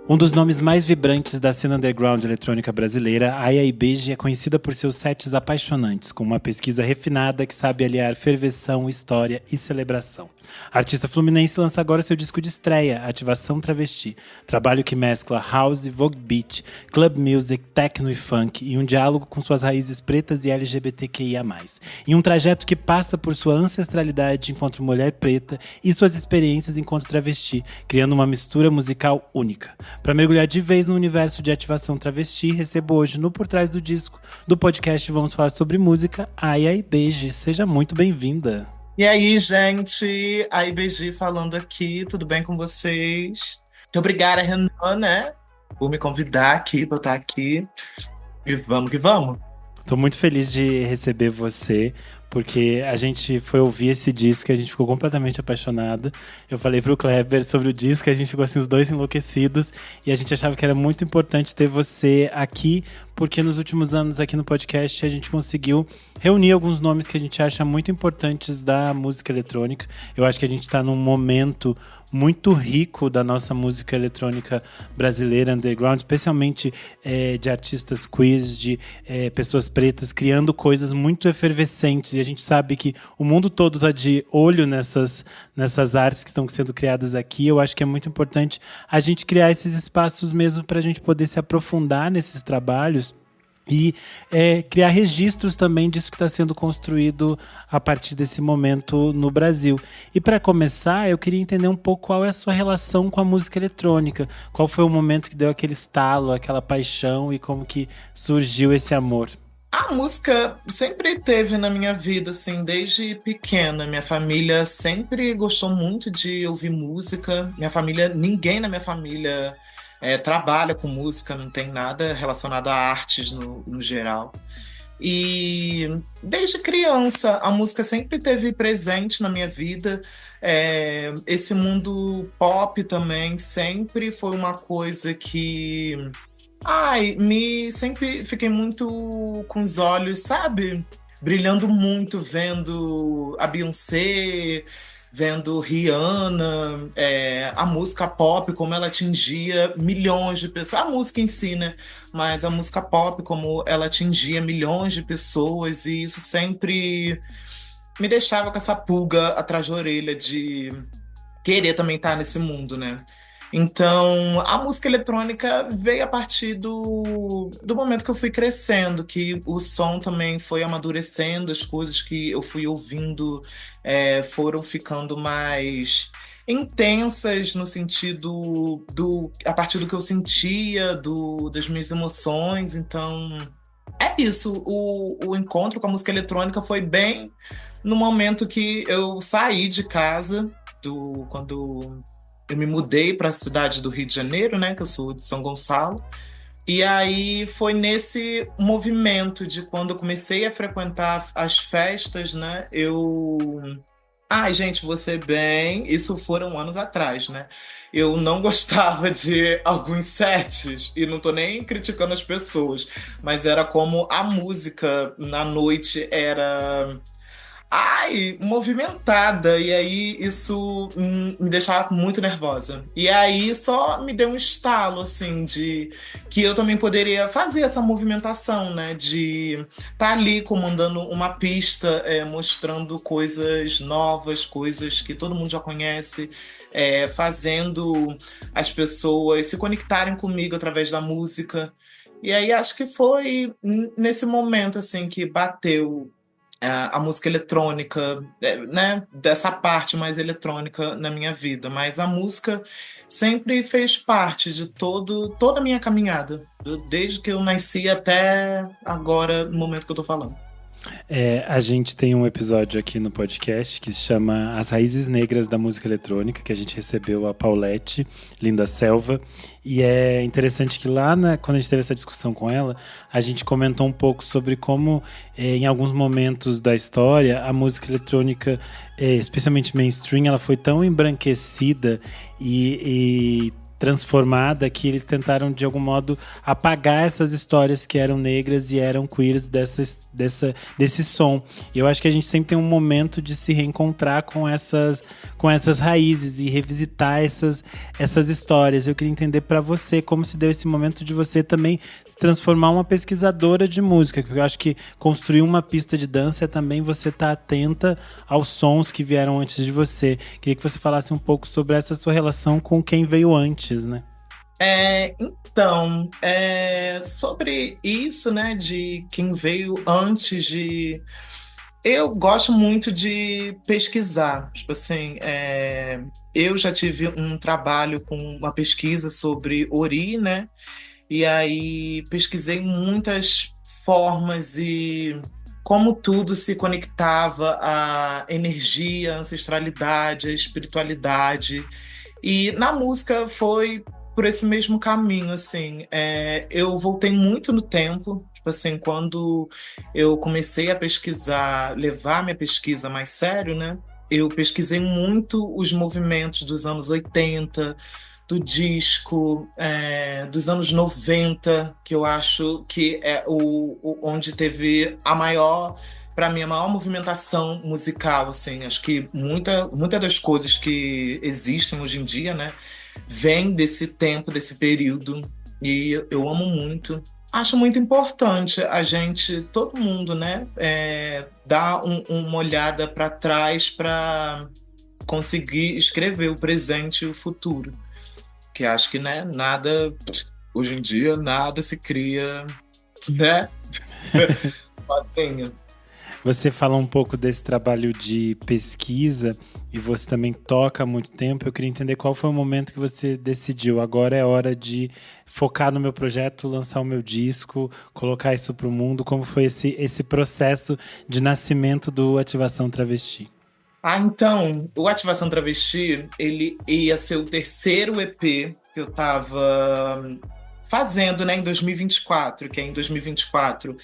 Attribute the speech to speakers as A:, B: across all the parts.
A: Um dos nomes mais vibrantes da cena underground eletrônica brasileira, a Aya Ibege é conhecida por seus sets apaixonantes, com uma pesquisa refinada que sabe aliar ferveção, história e celebração. A artista fluminense lança agora seu disco de estreia, Ativação Travesti, trabalho que mescla house, vogue beat, club music, techno e funk, e um diálogo com suas raízes pretas e LGBTQIA+. Em um trajeto que passa por sua ancestralidade enquanto mulher preta e suas experiências enquanto travesti, criando uma mistura musical única. Para mergulhar de vez no universo de Ativação Travesti, recebo hoje no Por Trás do Disco do podcast Vamos Falar sobre Música, Aya Ibege. Seja muito bem-vinda.
B: E aí, gente, a Ibege falando aqui, tudo bem com vocês? Muito obrigada, Renan, né, por me convidar aqui, para eu estar aqui. E vamos que vamos.
A: Tô muito feliz de receber você, porque a gente foi ouvir esse disco e a gente ficou completamente apaixonado. Eu falei pro Kleber sobre o disco, a gente ficou assim os dois enlouquecidos e a gente achava que era muito importante ter você aqui, porque nos últimos anos aqui no podcast a gente conseguiu reunir alguns nomes que a gente acha muito importantes da música eletrônica. Eu acho que a gente está num momento muito rico da nossa música eletrônica brasileira underground, especialmente de artistas queers, de pessoas pretas, criando coisas muito efervescentes. E a gente sabe que o mundo todo está de olho nessas artes que estão sendo criadas aqui. Eu acho que é muito importante a gente criar esses espaços mesmo para a gente poder se aprofundar nesses trabalhos e criar registros também disso que está sendo construído a partir desse momento no Brasil. E para começar, eu queria entender um pouco qual é a sua relação com a música eletrônica. Qual foi o momento que deu aquele estalo, aquela paixão e como que surgiu esse amor?
B: A música sempre teve na minha vida, assim, desde pequena. Minha família sempre gostou muito de ouvir música. Ninguém na minha família trabalha com música, não tem nada relacionado a artes no geral. E desde criança, a música sempre esteve presente na minha vida. Esse mundo pop também sempre foi uma coisa que... sempre fiquei muito com os olhos, sabe? Brilhando muito, vendo a Beyoncé, vendo Rihanna, a música pop, como ela atingia milhões de pessoas. A música em si, né? Mas a música pop, como ela atingia milhões de pessoas, e isso sempre me deixava com essa pulga atrás da orelha de querer também estar nesse mundo, né? Então, a música eletrônica veio a partir do momento que eu fui crescendo, que o som também foi amadurecendo, as coisas que eu fui ouvindo foram ficando mais intensas no sentido a partir do que eu sentia, das minhas emoções. Então, é isso. O encontro com a música eletrônica foi bem no momento que eu saí de casa, quando eu me mudei para a cidade do Rio de Janeiro, né, que eu sou de São Gonçalo. E aí foi nesse movimento de quando eu comecei a frequentar as festas, né, gente, vou ser bem... Isso foram anos atrás, né? Eu não gostava de alguns sets, e não tô nem criticando as pessoas, mas era como a música na noite era... movimentada, e aí isso me deixava muito nervosa. E aí só me deu um estalo, assim, de que eu também poderia fazer essa movimentação, né? De estar ali comandando uma pista, mostrando coisas novas, coisas que todo mundo já conhece, fazendo as pessoas se conectarem comigo através da música. E aí acho que foi nesse momento, assim, que bateu a música eletrônica, né, dessa parte mais eletrônica na minha vida, mas a música sempre fez parte de toda a minha caminhada, desde que eu nasci até agora, no momento que eu tô falando.
A: A gente tem um episódio aqui no podcast que se chama As Raízes Negras da Música Eletrônica, que a gente recebeu a Paulette, Linda Selva, e é interessante que lá, quando a gente teve essa discussão com ela, a gente comentou um pouco sobre como, em alguns momentos da história, a música eletrônica, especialmente mainstream, ela foi tão embranquecida e transformada, que eles tentaram de algum modo apagar essas histórias que eram negras e eram queers desse som. E eu acho que a gente sempre tem um momento de se reencontrar com essas raízes e revisitar essas histórias. Eu queria entender para você como se deu esse momento de você também se transformar uma pesquisadora de música, porque eu acho que construir uma pista de dança é também você estar atenta aos sons que vieram antes de você. Queria que você falasse um pouco sobre essa sua relação com quem veio antes, né?
B: Então, sobre isso, né, de quem veio antes de. Eu gosto muito de pesquisar. Tipo assim, eu já tive um trabalho com uma pesquisa sobre Ori, né? E aí pesquisei muitas formas e como tudo se conectava à energia, à ancestralidade, à espiritualidade. E na música foi por esse mesmo caminho, assim. Eu voltei muito no tempo, tipo assim, quando eu comecei a pesquisar, levar minha pesquisa mais sério, né? Eu pesquisei muito os movimentos dos anos 80, do disco, dos anos 90, que eu acho que é onde teve para mim, a maior movimentação musical, assim. Acho que muita das coisas que existem hoje em dia, né, vem desse tempo, desse período, e eu amo muito. Acho muito importante a gente, todo mundo, né, dar uma olhada para trás para conseguir escrever o presente e o futuro. Que acho que, né, nada, hoje em dia, nada se cria, né, sozinho.
A: Você fala um pouco desse trabalho de pesquisa e você também toca há muito tempo. Eu queria entender qual foi o momento que você decidiu. Agora é hora de focar no meu projeto, lançar o meu disco, colocar isso para o mundo. Como foi esse processo de nascimento do Ativação Travesti?
B: Então, o Ativação Travesti, ele ia ser o terceiro EP que eu tava fazendo, né, em 2024, que é em 2024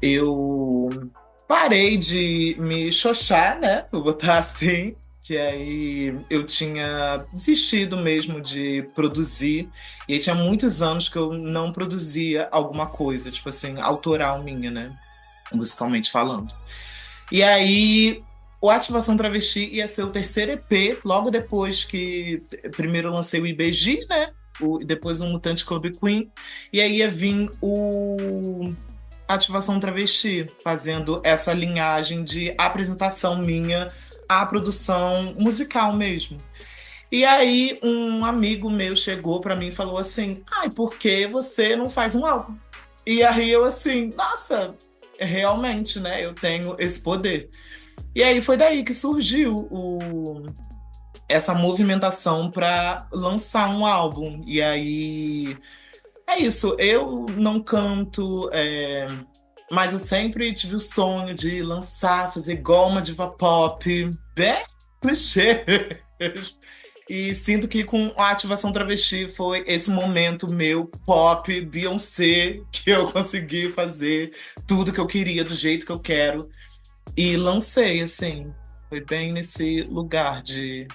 B: eu parei de me xoxar, né? Vou botar assim. Que aí eu tinha desistido mesmo de produzir. E aí tinha muitos anos que eu não produzia alguma coisa, tipo assim, autoral minha, né? Musicalmente falando. E aí o Ativação Travesti ia ser o terceiro EP, logo depois que primeiro eu lancei o IBG, né? Depois o Mutante Club Queen. E aí ia vir o Ativação Travesti, fazendo essa linhagem de apresentação minha à produção musical mesmo. E aí um amigo meu chegou para mim e falou assim: ai, por que você não faz um álbum? E aí eu assim, nossa, realmente, né? Eu tenho esse poder. E aí foi daí que surgiu essa movimentação para lançar um álbum. E aí é isso, eu não canto, mas eu sempre tive o sonho de lançar, fazer igual uma diva pop, bem clichê. E sinto que com a Ativação Travesti foi esse momento meu pop, Beyoncé, que eu consegui fazer tudo que eu queria, do jeito que eu quero. E lancei, assim, foi bem nesse lugar de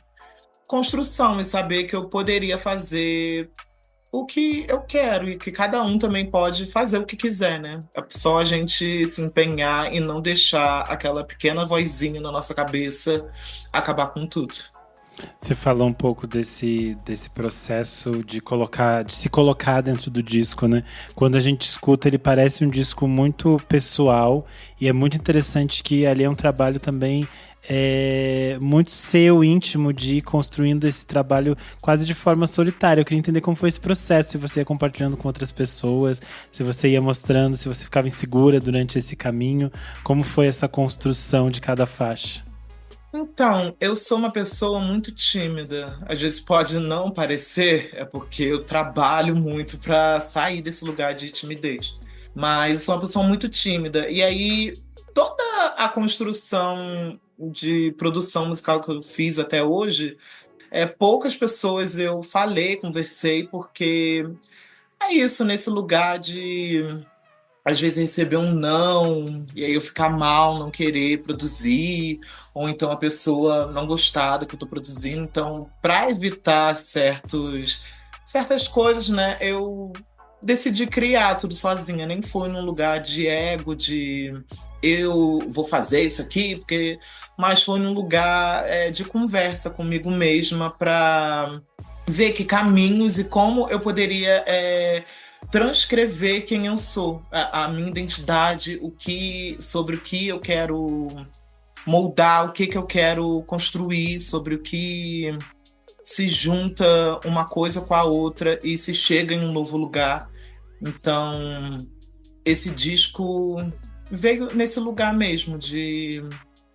B: construção e saber que eu poderia fazer o que eu quero e que cada um também pode fazer o que quiser, né? É só a gente se empenhar e não deixar aquela pequena vozinha na nossa cabeça acabar com tudo.
A: Você falou um pouco desse processo de se colocar dentro do disco, né? Quando a gente escuta, ele parece um disco muito pessoal e é muito interessante que ali é um trabalho também muito seu, íntimo, de ir construindo esse trabalho quase de forma solitária. Eu queria entender como foi esse processo, se você ia compartilhando com outras pessoas, se você ia mostrando, se você ficava insegura durante esse caminho, como foi essa construção de cada faixa?
B: Então, eu sou uma pessoa muito tímida. Às vezes pode não parecer, é porque eu trabalho muito para sair desse lugar de timidez. Mas eu sou uma pessoa muito tímida. E aí, toda a construção de produção musical que eu fiz até hoje, poucas pessoas eu falei, conversei, porque é isso, nesse lugar de às vezes receber um não, e aí eu ficar mal, não querer produzir, ou então a pessoa não gostar do que eu estou produzindo. Então, para evitar certos certas coisas, né, eu decidi criar tudo sozinha, nem foi num lugar de ego, de eu vou fazer isso aqui, porque, mas foi num lugar de conversa comigo mesma para ver que caminhos e como eu poderia transcrever quem eu sou, a minha identidade, sobre o que eu quero moldar, o que que eu quero construir, sobre o que se junta uma coisa com a outra e se chega em um novo lugar. Então, esse disco veio nesse lugar mesmo de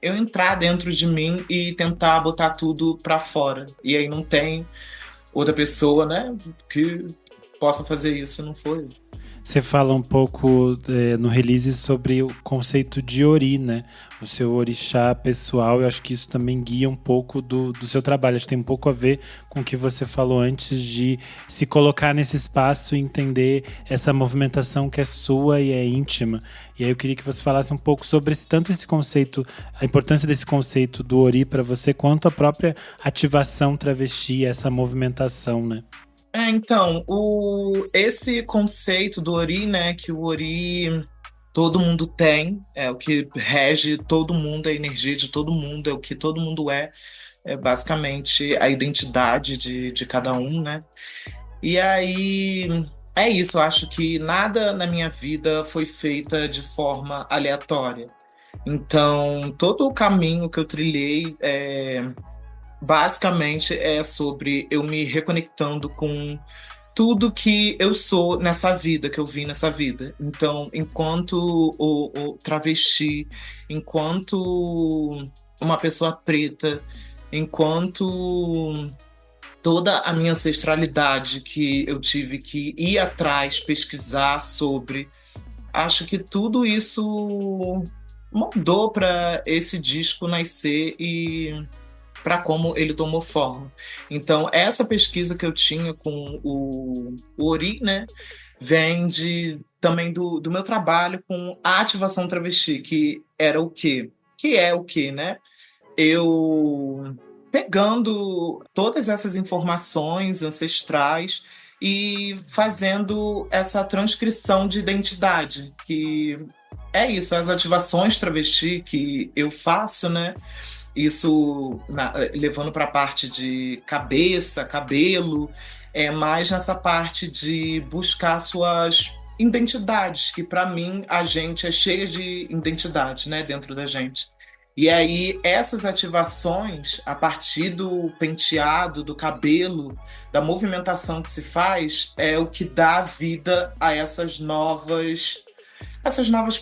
B: eu entrar dentro de mim e tentar botar tudo pra fora. E aí não tem outra pessoa, né, que possa fazer isso, não foi?
A: Você fala um pouco no release sobre o conceito de Ori, né? O seu orixá pessoal. Eu acho que isso também guia um pouco do seu trabalho. Acho que tem um pouco a ver com o que você falou antes de se colocar nesse espaço e entender essa movimentação que é sua e é íntima. E aí eu queria que você falasse um pouco sobre tanto esse conceito, a importância desse conceito do Ori para você, quanto a própria ativação travesti, essa movimentação, né?
B: Então, esse conceito do Ori, né, que o Ori todo mundo tem, é o que rege todo mundo, a energia de todo mundo, é o que todo mundo é basicamente a identidade de cada um, né? E aí, é isso, eu acho que nada na minha vida foi feita de forma aleatória. Então, todo o caminho que eu trilhei basicamente é sobre eu me reconectando com tudo que eu sou nessa vida, que eu vi nessa vida. Então, enquanto o travesti, enquanto uma pessoa preta, enquanto toda a minha ancestralidade que eu tive que ir atrás, pesquisar sobre, acho que tudo isso moldou para esse disco nascer e para como ele tomou forma. Então, essa pesquisa que eu tinha com o Ori, né, vem também do meu trabalho com a ativação travesti, que era o quê? Que é o quê, né? Eu pegando todas essas informações ancestrais e fazendo essa transcrição de identidade, que é isso, as ativações travesti que eu faço, né? Isso levando para a parte de cabeça, cabelo, é mais nessa parte de buscar suas identidades, que para mim a gente é cheia de identidade, né, dentro da gente. E aí essas ativações, a partir do penteado, do cabelo, da movimentação que se faz, é o que dá vida a essas novas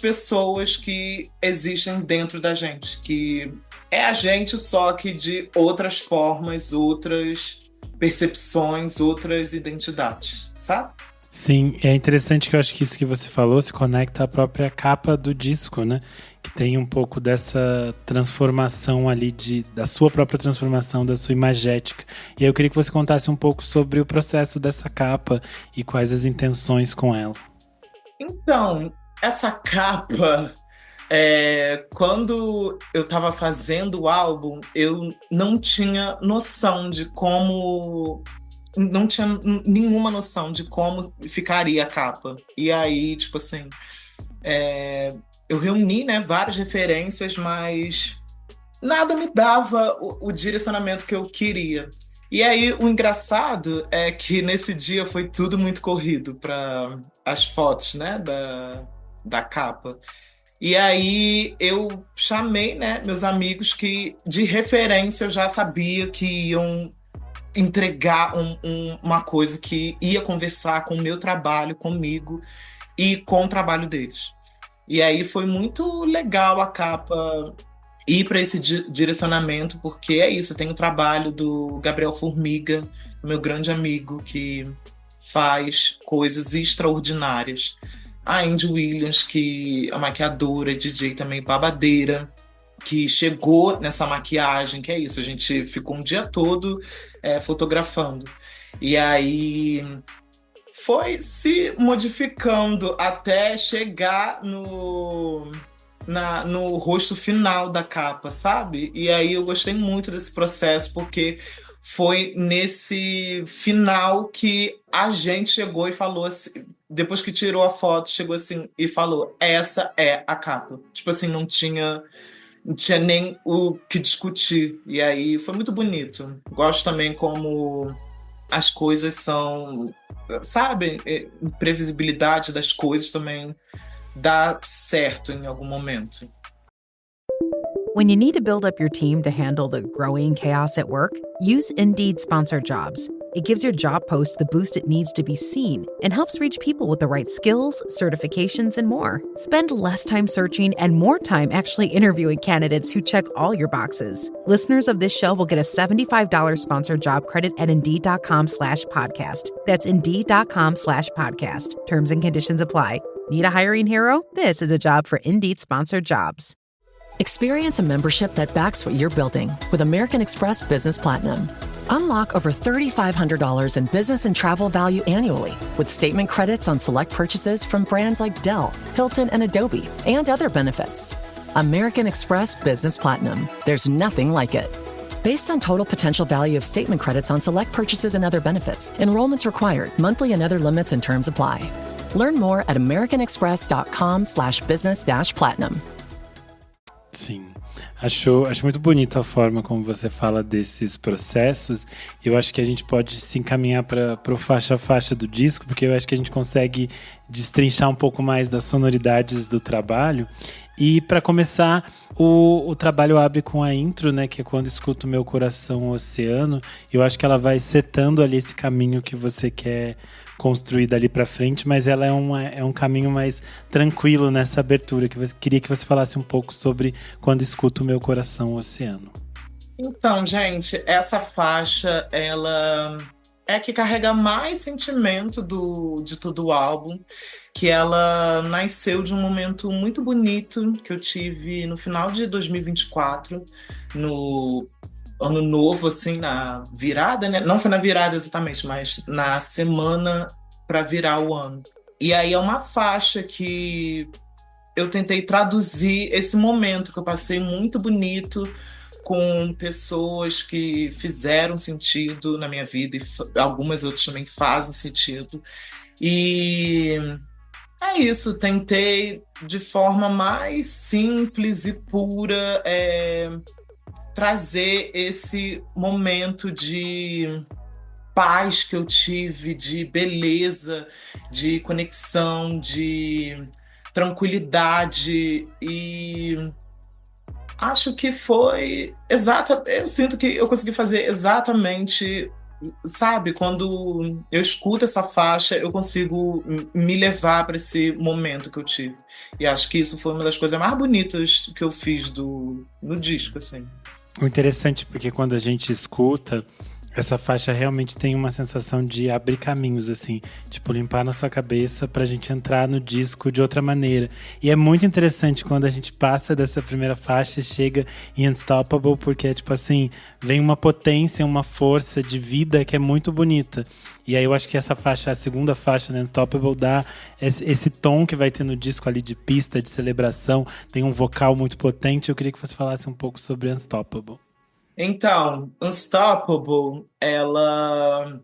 B: pessoas que existem dentro da gente, que é a gente só que de outras formas, outras percepções, outras identidades, sabe?
A: Sim, é interessante que eu acho que isso que você falou se conecta à própria capa do disco, né? Que tem um pouco dessa transformação ali, da sua própria transformação, da sua imagética. E aí eu queria que você contasse um pouco sobre o processo dessa capa e quais as intenções com ela.
B: Então, essa capa, quando eu estava fazendo o álbum, eu não tinha noção de como. Não tinha nenhuma noção de como ficaria a capa. E aí, tipo assim, eu reuni, né, várias referências, mas nada me dava o direcionamento que eu queria. E aí, o engraçado é que nesse dia foi tudo muito corrido para as fotos, né, da capa. E aí eu chamei, né, meus amigos que de referência eu já sabia que iam entregar uma coisa que ia conversar com o meu trabalho, comigo e com o trabalho deles. E aí foi muito legal a capa ir para esse direcionamento, porque é isso, tem o trabalho do Gabriel Formiga, meu grande amigo, que faz coisas extraordinárias. A Andy Williams, que é maquiadora, DJ também, babadeira, que chegou nessa maquiagem, que é isso, a gente ficou um dia todo fotografando. E aí foi se modificando até chegar no rosto final da capa, sabe? E aí eu gostei muito desse processo, porque foi nesse final que a gente chegou e falou assim, depois que tirou a foto, chegou assim e falou: essa é a capa. Tipo assim, não tinha nem o que discutir. E aí foi muito bonito. Gosto também como as coisas são, sabe? Imprevisibilidade das coisas também dá certo em algum momento.
C: When you need to build up your team to handle the growing chaos at work, use Indeed Sponsored Jobs. It gives your job post the boost it needs to be seen and helps reach people with the right skills, certifications, and more. Spend less time searching and more time actually interviewing candidates who check all your boxes. Listeners of this show will get a $75 sponsored job credit at Indeed.com/podcast. That's Indeed.com/podcast. Terms and conditions apply. Need a hiring hero? This is a job for Indeed Sponsored Jobs.
D: Experience a membership that backs what you're building with American Express Business Platinum. Unlock over $3,500 in business and travel value annually with statement credits on select purchases from brands like Dell, Hilton, and Adobe, and other benefits. American Express Business Platinum. There's nothing like it. Based on total potential value of statement credits on select purchases and other benefits, enrollments required, monthly and other limits and terms apply. Learn more at americanexpress.com/business-platinum.
A: Sim. Acho muito bonito a forma como você fala desses processos. Eu acho que a gente pode se encaminhar para o faixa a faixa do disco, porque eu acho que a gente consegue destrinchar um pouco mais das sonoridades do trabalho. E para começar, o trabalho abre com a intro, né, que é quando escuto Meu Coração, Oceano. Eu acho que ela vai setando ali esse caminho que você quer construir dali para frente, mas ela é um caminho mais tranquilo nessa abertura. Queria que você falasse um pouco sobre quando escuto Meu Coração, Oceano.
B: Então, gente, essa faixa, ela é que carrega mais sentimento de todo o álbum, que ela nasceu de um momento muito bonito que eu tive no final de 2024, no ano novo, assim, na virada, né? Não foi na virada exatamente, mas na semana para virar o ano. E aí é uma faixa que eu tentei traduzir esse momento que eu passei muito bonito, com pessoas que fizeram sentido na minha vida, e algumas outras também fazem sentido. E é isso, tentei de forma mais simples e pura trazer esse momento de paz que eu tive, de beleza, de conexão, de tranquilidade, e acho que foi eu sinto que eu consegui fazer exatamente, sabe? Quando eu escuto essa faixa, eu consigo me levar para esse momento que eu tive. E acho que isso foi uma das coisas mais bonitas que eu fiz no disco, assim.
A: O interessante, porque quando a gente escuta, essa faixa realmente tem uma sensação de abrir caminhos, assim, tipo, limpar nossa cabeça pra gente entrar no disco de outra maneira. E é muito interessante quando a gente passa dessa primeira faixa e chega em Unstoppable, porque é tipo assim, vem uma potência, uma força de vida que é muito bonita. E aí eu acho que essa faixa, a segunda faixa, né, Unstoppable, dá esse tom que vai ter no disco ali de pista, de celebração, tem um vocal muito potente. Eu queria que você falasse um pouco sobre Unstoppable.
B: Então, Unstoppable, ela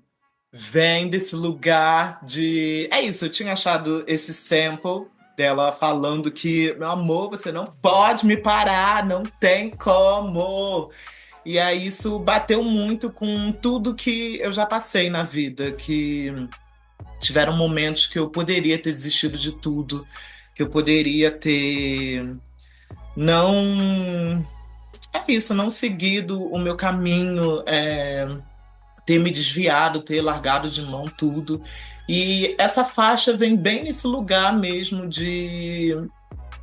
B: vem desse lugar de... É isso, eu tinha achado esse sample dela falando que, meu amor, você não pode me parar, não tem como. E aí isso bateu muito com tudo que eu já passei na vida, que tiveram momentos que eu poderia ter desistido de tudo, que eu poderia ter não seguido o meu caminho, ter me desviado, ter largado de mão tudo. E essa faixa vem bem nesse lugar mesmo de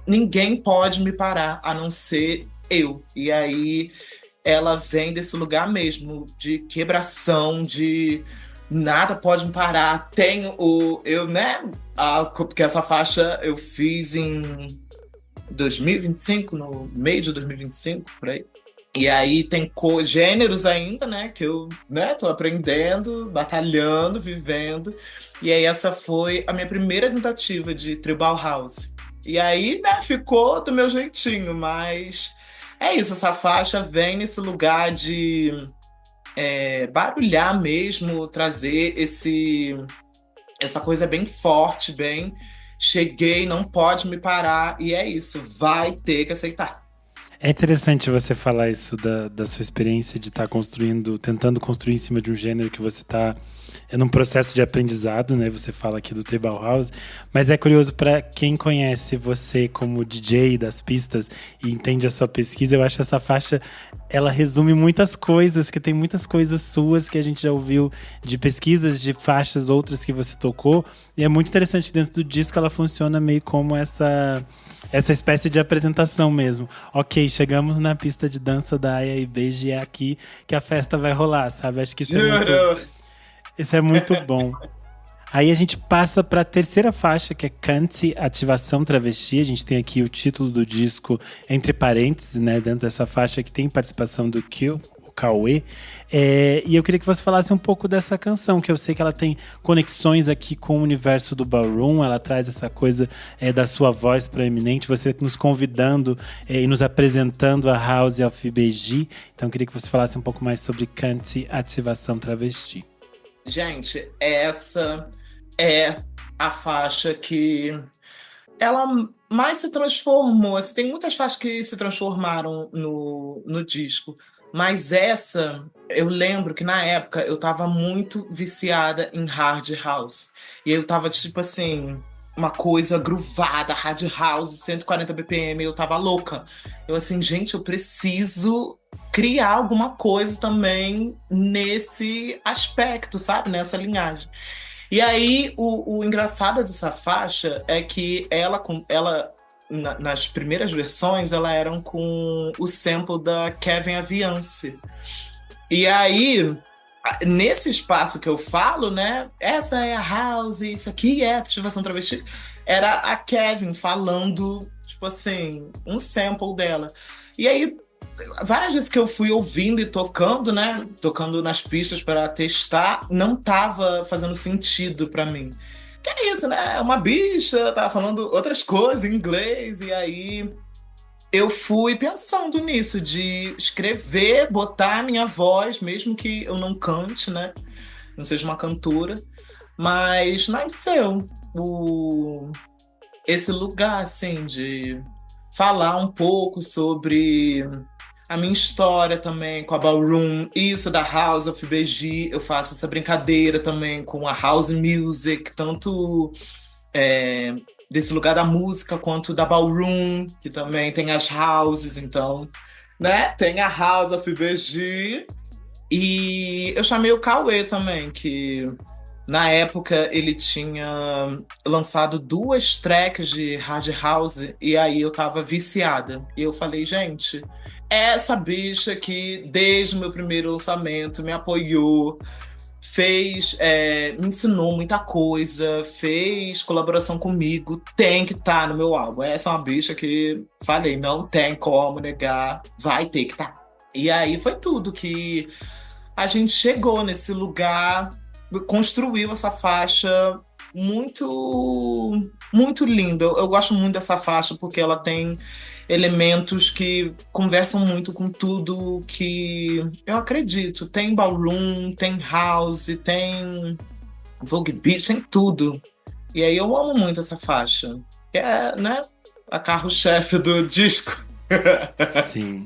B: ninguém pode me parar, a não ser eu. E aí ela vem desse lugar mesmo de quebração, de nada pode me parar. Porque essa faixa eu fiz em 2025, no meio de 2025, por aí. E aí tem gêneros ainda, né, que eu, né, tô aprendendo, batalhando, vivendo. E aí essa foi a minha primeira tentativa de tribal house. E aí, né, ficou do meu jeitinho, mas é isso, essa faixa vem nesse lugar de barulhar mesmo, trazer essa coisa bem forte, bem cheguei, não pode me parar, e é isso, vai ter que aceitar.
A: É interessante você falar isso da sua experiência de estar tentando construir em cima de um gênero que você está num processo de aprendizado, né? Você fala aqui do Table House, mas é curioso para quem conhece você como DJ das pistas e entende a sua pesquisa. Eu acho essa faixa, ela resume muitas coisas, porque tem muitas coisas suas que a gente já ouviu de pesquisas, de faixas, outras que você tocou, e é muito interessante. Dentro do disco ela funciona meio como essa espécie de apresentação mesmo. Ok, chegamos na pista de dança da Aya e Beige e é aqui que a festa vai rolar, sabe? Acho que isso é muito bom. Aí a gente passa para a terceira faixa, que é Cante, Ativação Travesti. A gente tem aqui o título do disco entre parênteses, né? Dentro dessa faixa que tem participação do Kill, o Cauê. E eu queria que você falasse um pouco dessa canção, que eu sei que ela tem conexões aqui com o universo do ballroom. Ela traz essa coisa da sua voz proeminente, você nos convidando e nos apresentando a House of BG. Então eu queria que você falasse um pouco mais sobre Cante, Ativação Travesti.
B: Gente, essa é a faixa que ela mais se transformou. Assim, tem muitas faixas que se transformaram no disco, mas essa, eu lembro que na época eu tava muito viciada em hard house. E eu tava tipo assim, uma coisa groovada, hard house, 140 BPM, eu tava louca. Eu assim, gente, eu preciso criar alguma coisa também nesse aspecto, sabe? Nessa linhagem. E aí, o engraçado dessa faixa é que ela nas primeiras versões, ela eram com o sample da Kevin Aviance. E aí, nesse espaço que eu falo, né? Essa é a house, isso aqui é a ativação travesti. Era a Kevin falando, tipo assim, um sample dela. E aí, várias vezes que eu fui ouvindo e tocando, né? Tocando nas pistas para testar, não tava fazendo sentido para mim. Que é isso, né? Uma bicha, tava falando outras coisas em inglês, e aí eu fui pensando nisso, de escrever, botar a minha voz, mesmo que eu não cante, né? Não seja uma cantora. Mas nasceu esse lugar, assim, de falar um pouco sobre a minha história também com a Ballroom, isso da House of BG. Eu faço essa brincadeira também com a House Music, tanto desse lugar da música quanto da Ballroom, que também tem as houses, então, né? Tem a House of BG. E eu chamei o Cauê também, que na época ele tinha lançado 2 tracks de hard house, e aí eu tava viciada. E eu falei, gente, essa bicha que desde o meu primeiro lançamento me apoiou, me ensinou muita coisa, fez colaboração comigo, tem que estar no meu álbum. Essa é uma bicha que, falei, não tem como negar, vai ter que estar. E aí foi tudo que a gente chegou nesse lugar, construiu essa faixa muito, muito linda. Eu gosto muito dessa faixa porque ela tem elementos que conversam muito com tudo que eu acredito. Tem ballroom, tem house, tem Vogue Beach, tem tudo. E aí eu amo muito essa faixa. Que é, né, a carro-chefe do disco.
A: Sim.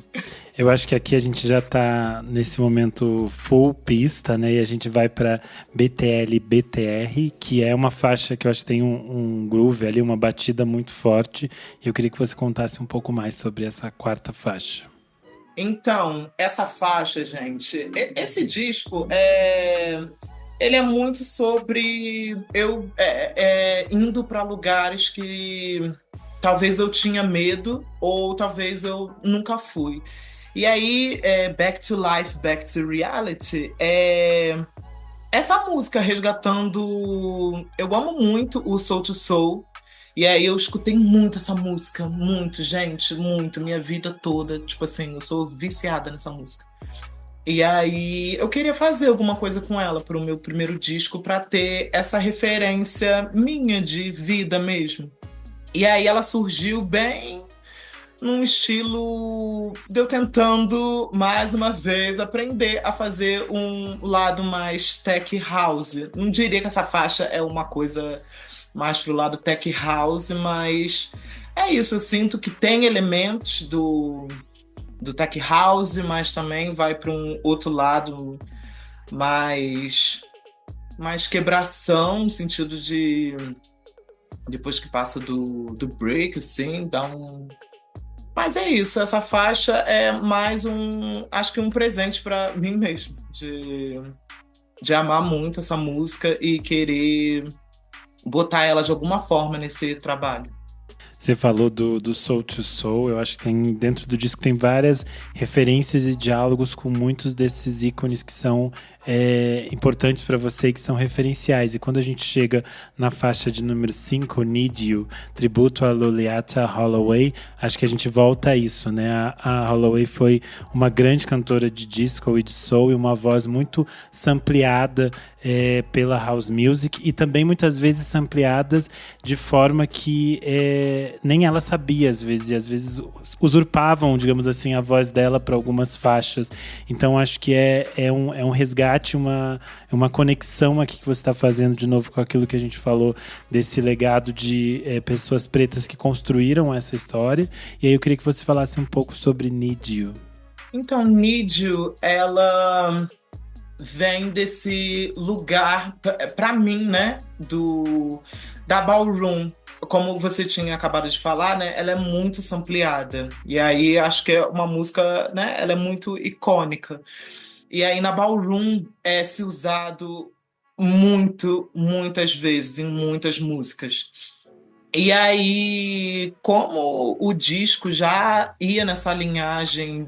A: Eu acho que aqui a gente já tá nesse momento full pista, né? E a gente vai para BTL BTR, que é uma faixa que eu acho que tem um groove ali, uma batida muito forte. E eu queria que você contasse um pouco mais sobre essa quarta faixa.
B: Então, essa faixa, gente, esse disco ele é muito sobre eu indo para lugares que talvez eu tinha medo ou talvez eu nunca fui. E aí, Back to Life, Back to Reality, essa música resgatando... Eu amo muito o Soul to Soul, e aí eu escutei muito essa música, muito, gente, muito, minha vida toda. Tipo assim, eu sou viciada nessa música. E aí eu queria fazer alguma coisa com ela pro meu primeiro disco, pra ter essa referência minha de vida mesmo. E aí ela surgiu bem num estilo de eu tentando, mais uma vez, aprender a fazer um lado mais tech house. Não diria que essa faixa é uma coisa mais pro lado tech house, mas é isso, eu sinto que tem elementos do tech house, mas também vai para um outro lado mais quebração, no sentido de depois que passa do break, assim, dá um. Mas é isso, essa faixa é mais acho que um presente para mim mesmo, de amar muito essa música e querer botar ela de alguma forma nesse trabalho.
A: Você falou do Soul to Soul, eu acho que tem dentro do disco tem várias referências e diálogos com muitos desses ícones que são importantes para você e que são referenciais. E quando a gente chega na faixa de número 5, Need You, tributo a Loleatta Holloway, acho que a gente volta a isso, né? A Holloway foi uma grande cantora de disco e de soul e uma voz muito sampleada pela house music e também muitas vezes sampleadas de forma que nem ela sabia às vezes, e às vezes usurpavam, digamos assim, a voz dela para algumas faixas. Então acho que é um resgate, uma conexão aqui que você está fazendo de novo com aquilo que a gente falou desse legado de pessoas pretas que construíram essa história. E aí eu queria que você falasse um pouco sobre Need You.
B: Então, Need You, ela vem desse lugar, para mim, né, da ballroom. Como você tinha acabado de falar, né, ela é muito sampleada. E aí acho que é uma música, né, ela é muito icônica. E aí na ballroom se usado muitas vezes em muitas músicas. E aí, como o disco já ia nessa linhagem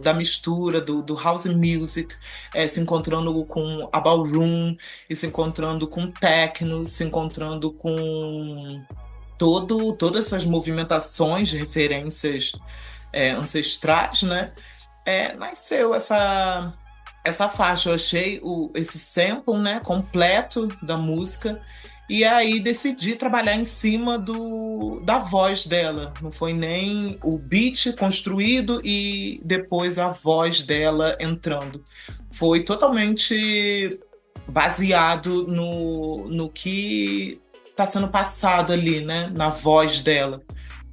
B: da mistura do house music, se encontrando com a ballroom, e se encontrando com techno, se encontrando com todas essas movimentações de referências ancestrais, né? Nasceu essa faixa. Eu achei esse sample, né, completo da música. E aí decidi trabalhar em cima da voz dela. Não foi nem o beat construído e depois a voz dela entrando. Foi totalmente baseado no que está sendo passado ali, né? Na voz dela.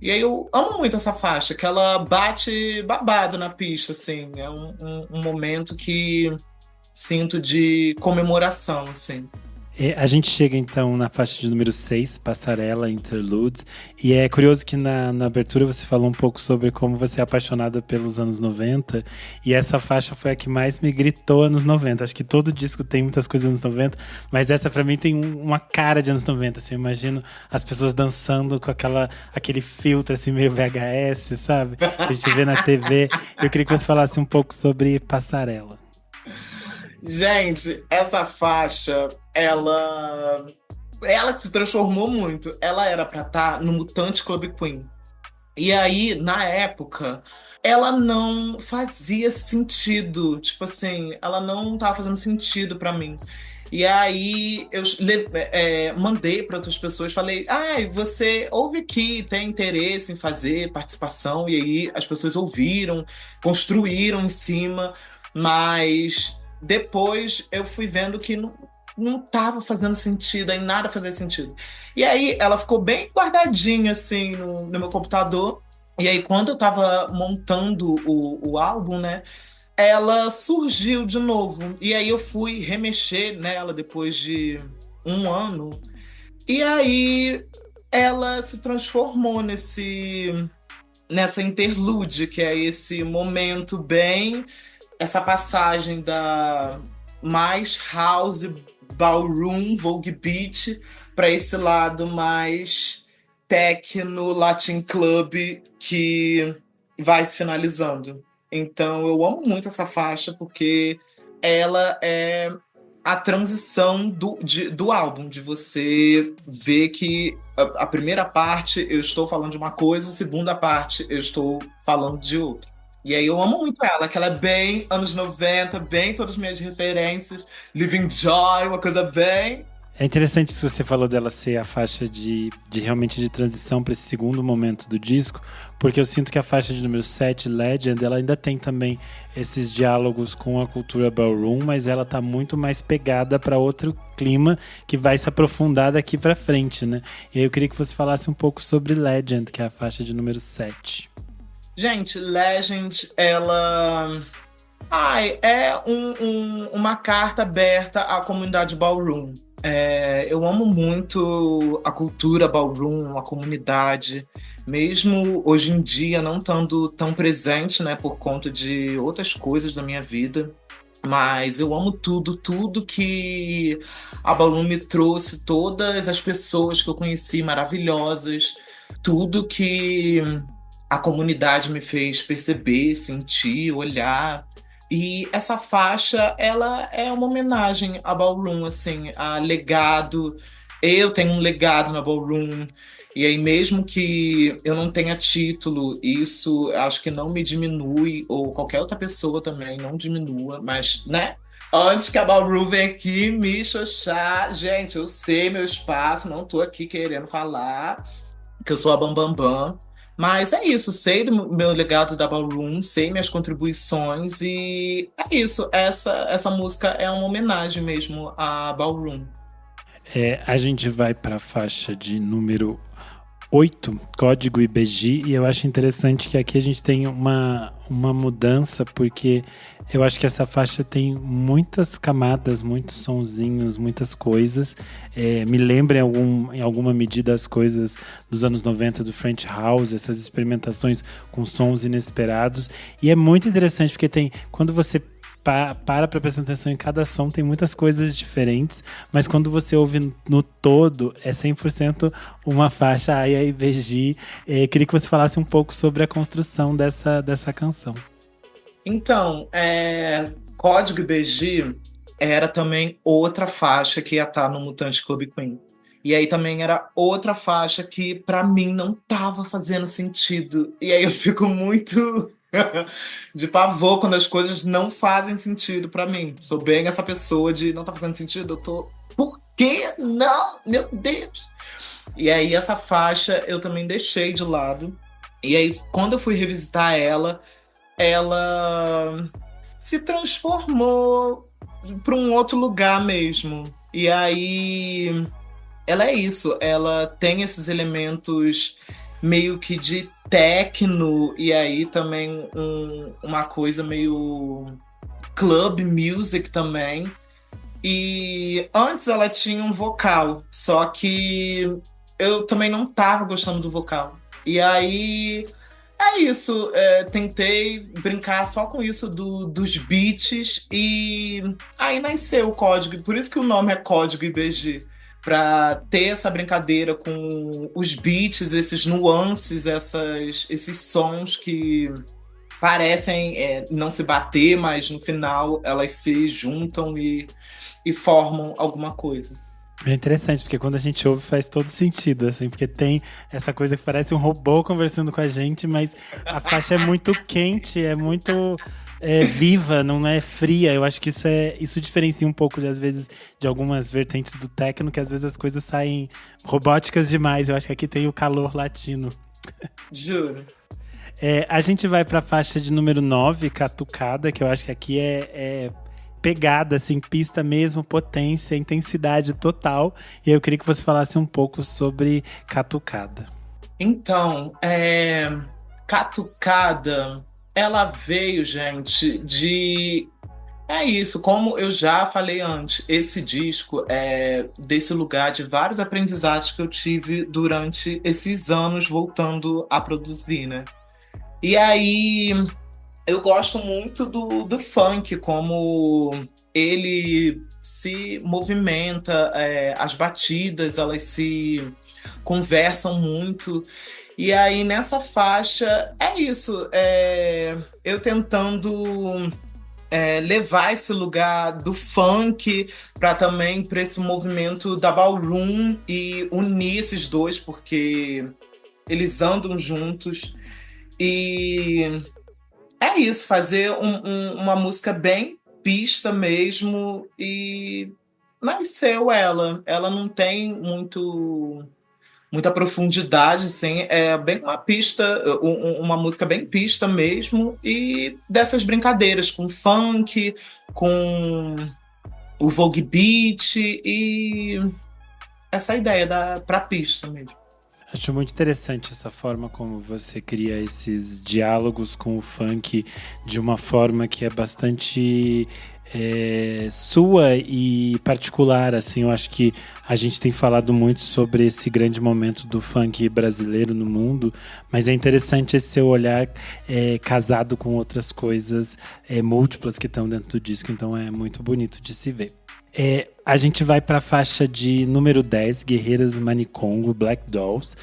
B: E aí eu amo muito essa faixa, que ela bate babado na pista, assim. É um momento que sinto de comemoração, assim.
A: A gente chega então na faixa de número 6, Passarela Interludes, e é curioso que na abertura você falou um pouco sobre como você é apaixonada pelos anos 90, e essa faixa foi a que mais me gritou anos 90. Acho que todo disco tem muitas coisas anos 90, mas essa pra mim tem uma cara de anos 90, assim, eu imagino as pessoas dançando com aquele filtro assim meio VHS, sabe? Que a gente vê na TV. Eu queria que você falasse um pouco sobre Passarela.
B: Gente, essa faixa, ela que se transformou muito. Ela era pra estar no Mutante Club Queen. E aí, na época, ela não fazia sentido. Tipo assim, ela não tava fazendo sentido pra mim. E aí, eu mandei para outras pessoas, falei, você ouve que tem interesse em fazer participação. E aí, as pessoas ouviram, construíram em cima, mas depois eu fui vendo que não estava fazendo sentido, em nada fazia sentido. E aí ela ficou bem guardadinha assim no meu computador. E aí quando eu estava montando o álbum, né, ela surgiu de novo. E aí eu fui remexer nela depois de um ano. E aí ela se transformou nessa interlude, que é esse momento bem... essa passagem da mais house, ballroom, vogue beat, para esse lado mais techno, Latin club, que vai se finalizando. Então eu amo muito essa faixa, porque ela é a transição do álbum, de você ver que a primeira parte eu estou falando de uma coisa, a segunda parte eu estou falando de outra. E aí eu amo muito ela, que ela é bem anos 90, bem todas as minhas referências, Living Joy, uma coisa bem...
A: É interessante se você falou dela ser a faixa de realmente de transição para esse segundo momento do disco, porque eu sinto que a faixa de número 7, Legend, ela ainda tem também esses diálogos com a cultura ballroom, mas ela tá muito mais pegada para outro clima que vai se aprofundar daqui para frente, né? E aí eu queria que você falasse um pouco sobre Legend, que é a faixa de número 7.
B: Gente, Legend, ela... é uma carta aberta à comunidade ballroom. Eu amo muito a cultura ballroom, a comunidade, mesmo hoje em dia não estando tão presente, né, por conta de outras coisas da minha vida. Mas eu amo tudo que a ballroom me trouxe, todas as pessoas que eu conheci maravilhosas, tudo que a comunidade me fez perceber, sentir, olhar. E essa faixa, ela é uma homenagem à Ballroom, assim, a legado. Eu tenho um legado na Ballroom, e aí mesmo que eu não tenha título, isso acho que não me diminui, ou qualquer outra pessoa também não diminua, mas, né? Antes que a Ballroom venha aqui me xoxar, gente, eu sei meu espaço, não tô aqui querendo falar que eu sou a Bambambam. Bam, Bam. Mas é isso, sei do meu legado da Ballroom, sei minhas contribuições e é isso. Essa música é uma homenagem mesmo à Ballroom.
A: A gente vai para a faixa de número 8, Código IBG, e eu acho interessante que aqui a gente tem uma mudança, porque eu acho que essa faixa tem muitas camadas, muitos sonzinhos, muitas coisas. Me lembra em alguma medida as coisas dos anos 90 do French House, essas experimentações com sons inesperados. E é muito interessante porque quando você para prestar atenção em cada som, tem muitas coisas diferentes, mas quando você ouve no todo, é 100% uma faixa AIBG. Queria que você falasse um pouco sobre a construção dessa canção.
B: Então, Código IBG era também outra faixa que ia estar no Mutante Club Queen. E aí também era outra faixa que, pra mim, não tava fazendo sentido. E aí eu fico muito de pavor quando as coisas não fazem sentido pra mim. Sou bem essa pessoa de não tá fazendo sentido, eu tô... Por que não? Meu Deus! E aí essa faixa eu também deixei de lado. E aí quando eu fui revisitar ela se transformou pra um outro lugar mesmo. E aí ela é isso, ela tem esses elementos meio que de techno e aí também uma coisa meio club music também. E antes ela tinha um vocal, só que eu também não tava gostando do vocal. E aí é isso, tentei brincar só com isso dos beats e aí nasceu o código. Por isso que o nome é Código IBG. Pra ter essa brincadeira com os beats, esses nuances, esses sons que parecem não se bater, mas no final elas se juntam e formam alguma coisa.
A: É interessante, porque quando a gente ouve faz todo sentido, assim, porque tem essa coisa que parece um robô conversando com a gente, mas a faixa é muito quente, é muito viva, não é fria. Eu acho que isso diferencia um pouco, às vezes, de algumas vertentes do techno, que às vezes as coisas saem robóticas demais. Eu acho que aqui tem o calor latino.
B: Juro.
A: A gente vai pra faixa de número 9, Catucada, que eu acho que aqui é pegada, assim, pista mesmo, potência, intensidade total. E aí eu queria que você falasse um pouco sobre Catucada.
B: Então, Catucada, ela veio, gente, de... É isso, como eu já falei antes, esse disco é desse lugar de vários aprendizados que eu tive durante esses anos voltando a produzir, né? E aí... Eu gosto muito do funk, como ele se movimenta, as batidas, elas se conversam muito. E aí, nessa faixa, é isso. Eu tentando levar esse lugar do funk para esse movimento da ballroom e unir esses dois, porque eles andam juntos. E... é isso, fazer uma música bem pista mesmo e nasceu ela. Ela não tem muita profundidade, assim. É bem uma pista, uma música bem pista mesmo. E dessas brincadeiras com funk, com o Vogue Beat e essa ideia pra pista mesmo.
A: Acho muito interessante essa forma como você cria esses diálogos com o funk de uma forma que é bastante sua e particular, assim. Eu acho que a gente tem falado muito sobre esse grande momento do funk brasileiro no mundo, mas é interessante esse seu olhar casado com outras coisas múltiplas que estão dentro do disco, então é muito bonito de se ver. A gente vai para a faixa de número 10, Guerreiras Manicongo, Black Dolls.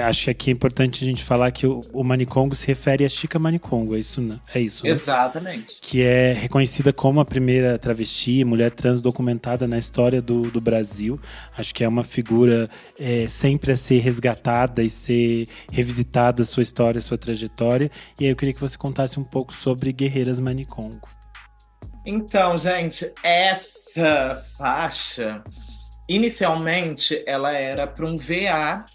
A: Acho que aqui é importante a gente falar que o Manicongo se refere a Chika Manicongo, é isso, né? É isso, né?
B: Exatamente.
A: Que é reconhecida como a primeira travesti, mulher trans documentada na história do Brasil. Acho que é uma figura sempre a ser resgatada e ser revisitada, sua história, sua trajetória. E aí eu queria que você contasse um pouco sobre Guerreiras Manicongo.
B: Então, gente, essa faixa, inicialmente, ela era para um VA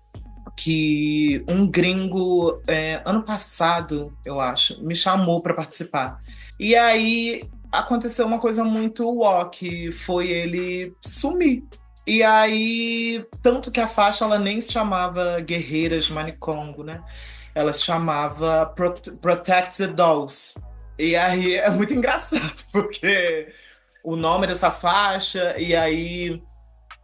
B: que um gringo, ano passado, eu acho, me chamou para participar. E aí aconteceu uma coisa muito que foi ele sumir. E aí, tanto que a faixa ela nem se chamava Guerreiras Manicongo, né? Ela se chamava Protect the Dolls. E aí é muito engraçado, porque o nome dessa faixa, e aí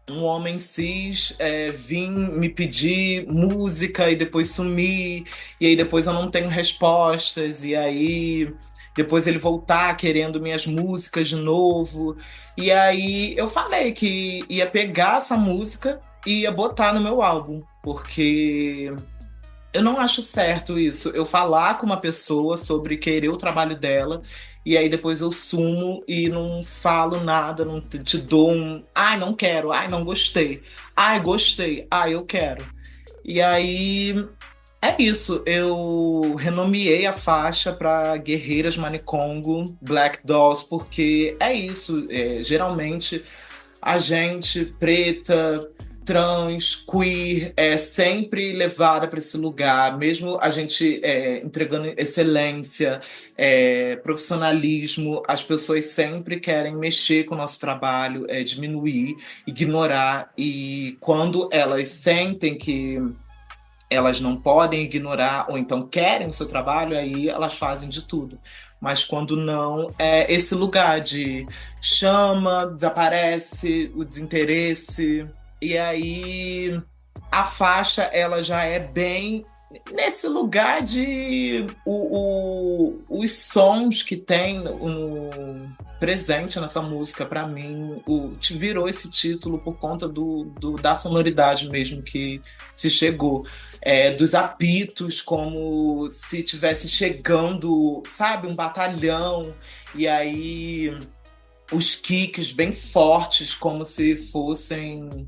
B: um homem cis vir me pedir música e depois sumir, e aí depois eu não tenho respostas, e aí depois ele voltar querendo minhas músicas de novo. E aí eu falei que ia pegar essa música e ia botar no meu álbum, porque eu não acho certo isso, eu falar com uma pessoa sobre querer o trabalho dela e aí depois eu sumo e não falo nada, não te dou ai, não quero, ai, não gostei, ai, gostei, ai, eu quero. E aí é isso, eu renomeei a faixa para Guerreiras Manicongo, Black Dolls, porque é isso, geralmente a gente preta, trans, queer, é sempre levada para esse lugar, mesmo a gente entregando excelência, profissionalismo, as pessoas sempre querem mexer com o nosso trabalho, diminuir, ignorar, e quando elas sentem que elas não podem ignorar ou então querem o seu trabalho, aí elas fazem de tudo. Mas quando não, é esse lugar de chama, desaparece, o desinteresse. E aí a faixa ela já é bem nesse lugar de os sons que tem presente nessa música, para mim, virou esse título por conta da sonoridade mesmo que se chegou. Dos apitos, como se tivesse chegando, sabe, um batalhão, e aí os kicks bem fortes, como se fossem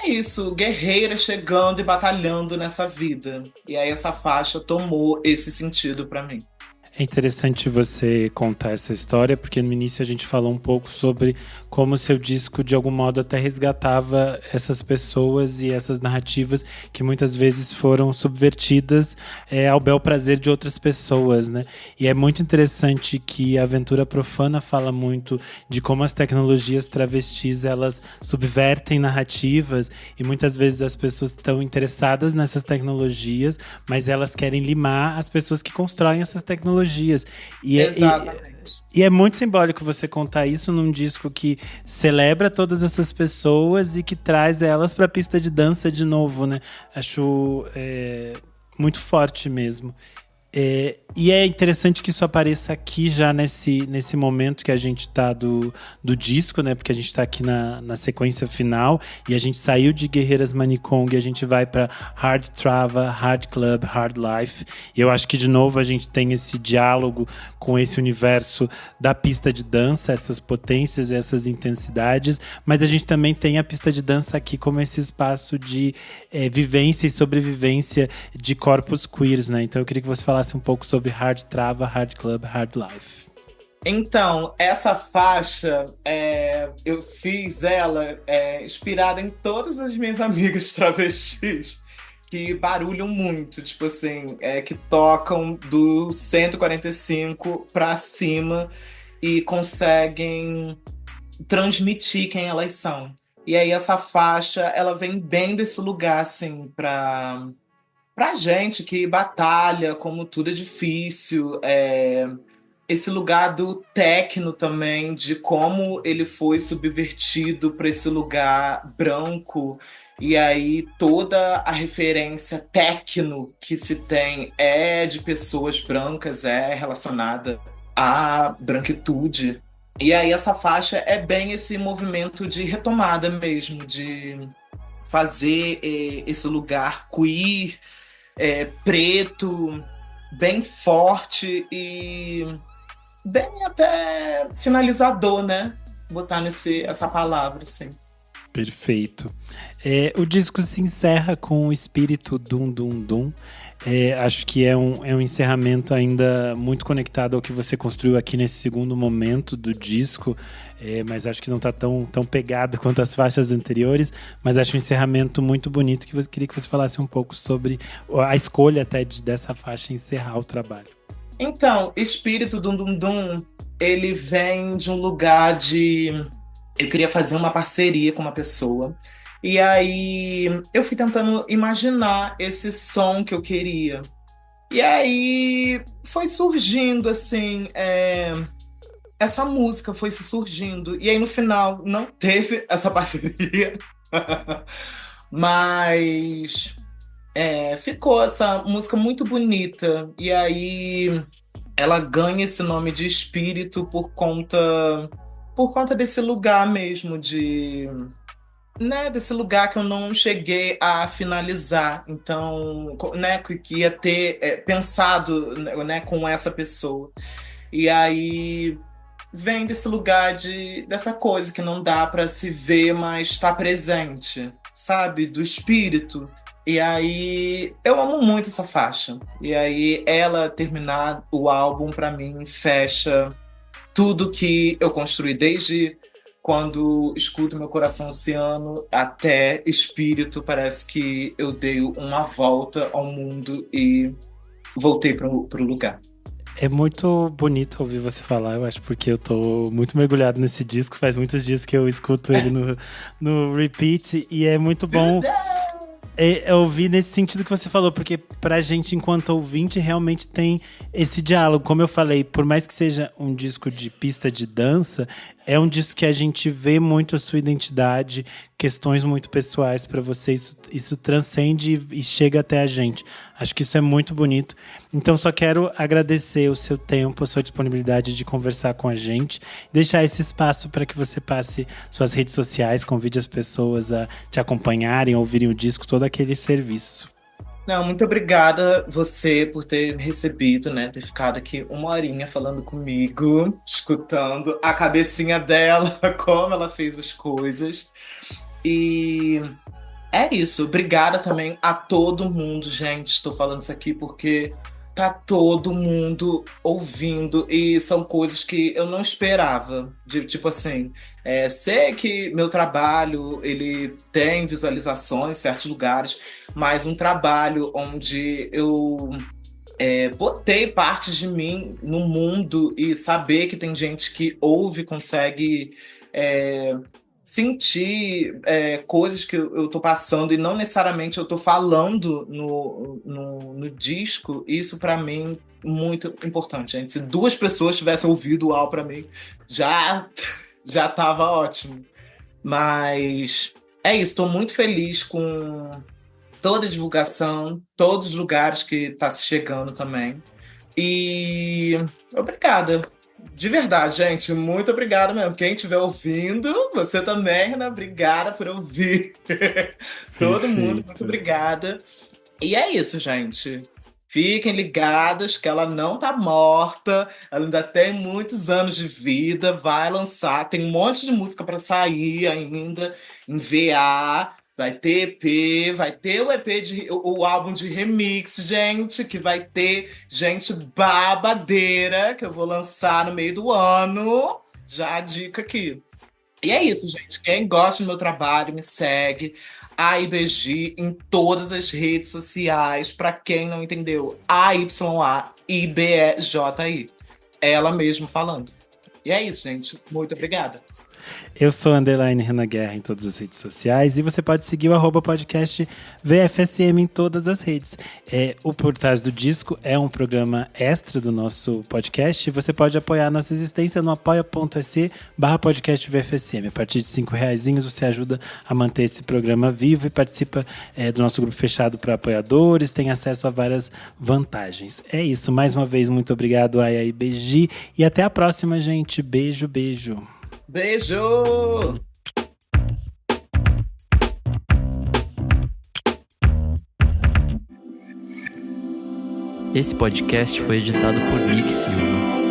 B: isso, guerreiras chegando e batalhando nessa vida. E aí essa faixa tomou esse sentido para mim.
A: É interessante você contar essa história, porque no início a gente falou um pouco sobre como o seu disco, de algum modo, até resgatava essas pessoas e essas narrativas que muitas vezes foram subvertidas ao bel prazer de outras pessoas, né? E é muito interessante que a Aventura Profana fala muito de como as tecnologias travestis, elas subvertem narrativas, e muitas vezes as pessoas estão interessadas nessas tecnologias, mas elas querem limar as pessoas que constroem essas tecnologias.
B: Exatamente.
A: E é muito simbólico você contar isso num disco que celebra todas essas pessoas e que traz elas para a pista de dança de novo, né? Acho muito forte mesmo. E é interessante que isso apareça aqui já nesse momento que a gente tá do disco, né? Porque a gente tá aqui na sequência final e a gente saiu de Guerreiras Manicongo e a gente vai para Hard Trava, Hard Club, Hard Life. E eu acho que de novo a gente tem esse diálogo com esse universo da pista de dança, essas potências e essas intensidades, mas a gente também tem a pista de dança aqui como esse espaço de vivência e sobrevivência de corpos queers, né? Então eu queria que você falasse um pouco sobre Hard Trava, Hard Club, Hard Life.
B: Então, essa faixa, eu fiz ela inspirada em todas as minhas amigas travestis que barulham muito, tipo assim, que tocam do 145 pra cima e conseguem transmitir quem elas são. E aí essa faixa, ela vem bem desse lugar, assim, pra gente que batalha, como tudo é difícil, esse lugar do techno também, de como ele foi subvertido para esse lugar branco. E aí toda a referência techno que se tem é de pessoas brancas, é relacionada à branquitude. E aí essa faixa é bem esse movimento de retomada mesmo, de fazer esse lugar queer, preto, bem forte e bem até sinalizador, né? Botar essa palavra, assim.
A: Perfeito. O disco se encerra com o espírito Dum Dum Dum. Acho que é um encerramento ainda muito conectado ao que você construiu aqui nesse segundo momento do disco, mas acho que não está tão pegado quanto as faixas anteriores, mas acho um encerramento muito bonito que eu queria que você falasse um pouco sobre a escolha até dessa faixa encerrar o trabalho.
B: Então, espírito Dum Dum Dum, ele vem de um lugar de... Eu queria fazer uma parceria com uma pessoa. E aí eu fui tentando imaginar esse som que eu queria. E aí foi surgindo, assim, essa música foi se surgindo. E aí no final não teve essa parceria. Mas ficou essa música muito bonita. E aí ela ganha esse nome de espírito por conta desse lugar mesmo desse lugar que eu não cheguei a finalizar, então, né, que ia ter pensado, né, com essa pessoa. E aí vem desse lugar dessa coisa que não dá para se ver, mas está presente, sabe, do espírito. E aí eu amo muito essa faixa. E aí ela terminar o álbum para mim fecha tudo que eu construí desde quando escuto Meu Coração Oceano até Espírito. Parece que eu dei uma volta ao mundo e voltei pro lugar.
A: É muito bonito ouvir você falar, eu acho, porque eu tô muito mergulhado nesse disco. Faz muitos dias que eu escuto ele no repeat e é muito bom. Eu ouvi nesse sentido que você falou, porque pra gente, enquanto ouvinte, realmente tem esse diálogo. Como eu falei, por mais que seja um disco de pista de dança, é um disco que a gente vê muito a sua identidade, questões muito pessoais pra você. Isso transcende e chega até a gente. Acho que isso é muito bonito. Então, só quero agradecer o seu tempo, a sua disponibilidade de conversar com a gente, deixar esse espaço para que você passe suas redes sociais, convide as pessoas a te acompanharem, ouvirem o disco, todo aquele serviço.
B: Não, muito obrigada você por ter me recebido, né? Ter ficado aqui uma horinha falando comigo, escutando a cabecinha dela, como ela fez as coisas. E é isso. Obrigada também a todo mundo, gente. Estou falando isso aqui porque tá todo mundo ouvindo e são coisas que eu não esperava. Tipo assim, sei que meu trabalho ele tem visualizações em certos lugares, mas um trabalho onde eu botei partes de mim no mundo e saber que tem gente que ouve, consegue sentir coisas que eu tô passando e não necessariamente eu tô falando no disco, isso pra mim muito importante, gente. Se 2 pessoas tivessem ouvido o álbum pra mim, já tava ótimo. Mas é isso, tô muito feliz com toda a divulgação, todos os lugares que tá se chegando também. E obrigada. De verdade, gente, muito obrigada mesmo. Quem estiver ouvindo, você também, né? Obrigada por ouvir. Todo mundo, muito obrigada. E é isso, gente. Fiquem ligadas que ela não tá morta, ela ainda tem muitos anos de vida, vai lançar, tem um monte de música para sair ainda em VA, Vai ter EP, vai ter o EP, o álbum de remix, gente, que vai ter gente babadeira, que eu vou lançar no meio do ano. Já a dica aqui. E é isso, gente. Quem gosta do meu trabalho, me segue. A IBG em todas as redes sociais. Pra quem não entendeu, AYAIBEJI. Ela mesmo falando. E é isso, gente. Muito obrigada.
A: Eu sou _Renan Guerra em todas as redes sociais e você pode seguir o @podcast VFSM em todas as redes. O Por Trás do Disco é um programa extra do nosso podcast e você pode apoiar a nossa existência no apoia.se/podcast VFSM. A partir de R$5 você ajuda a manter esse programa vivo e participa do nosso grupo fechado para apoiadores, tem acesso a várias vantagens. É isso, mais uma vez, muito obrigado a IBG e até a próxima, gente. Beijo, beijo.
B: Beijo!
E: Esse podcast foi editado por Nick Silva.